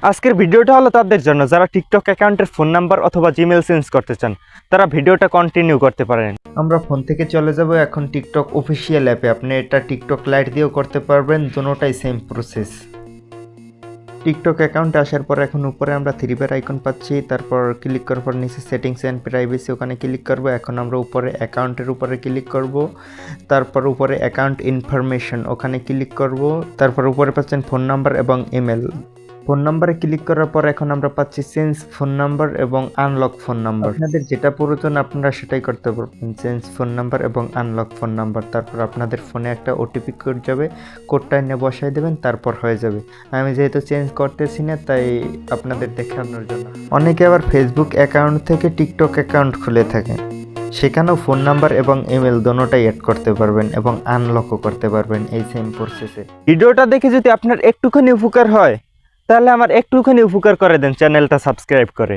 আজকের ভিডিওটা হলো তাদের জন্য যারা টিকটক অ্যাকাউন্টের ফোন নাম্বার অথবা জিমেল চেঞ্জ করতে চান, তারা ভিডিওটা কন্টিনিউ করতে পারেন। আমরা ফোন থেকে চলে যাব এখন টিকটক অফিসিয়াল অ্যাপে। আপনি এটা টিকটক লাইট দিয়েও করতে পারবেন, দুটোটাই সেম প্রসেস। টিকটক অ্যাকাউন্টে আসার পর এখন উপরে আমরা থ্রি বার আইকন পাচ্ছি, তারপর ক্লিক করার পর নিচে সেটিংস অ্যান্ড প্রাইভেসি ওখানে ক্লিক করব। এখন আমরা উপরে অ্যাকাউন্টের উপরে ক্লিক করব, তারপর উপরে অ্যাকাউন্ট ইনফরমেশন ওখানে ক্লিক করব, তারপর উপরে পাচ্ছেন ফোন নাম্বার এবং ইমেল। ফোন নাম্বারে ক্লিক করার পর এখন আমরা পাচ্ছি চেঞ্জ ফোন নাম্বার এবং আনলক ফোন নাম্বার। আপনাদের যেটা প্রয়োজন আপনারা সেটাই করতে পারবেন, চেঞ্জ ফোন নাম্বার এবং আনলক ফোন নাম্বার। তারপর আপনাদের ফোনে একটা ওটিপি কোড যাবে, কোডটা এনে বসাই দেবেন, তারপর হয়ে যাবে। আমি যেহেতু চেঞ্জ করতেছি না তাই আপনাদের দেখানোর জন্য। অনেকে আবার ফেসবুক অ্যাকাউন্ট থেকে টিকটক অ্যাকাউন্ট খুলে থাকে, সেখানেও ফোন নাম্বার এবং ইমেল দোনোটাই অ্যাড করতে পারবেন এবং আনলকও করতে পারবেন এই সেম প্রসেসে। ভিডিওটা দেখে যদি আপনার একটুখানি উপকার হয় তাহলে আমার একটুখানি উপকার করে দেন চ্যানেলটা সাবস্ক্রাইব করে।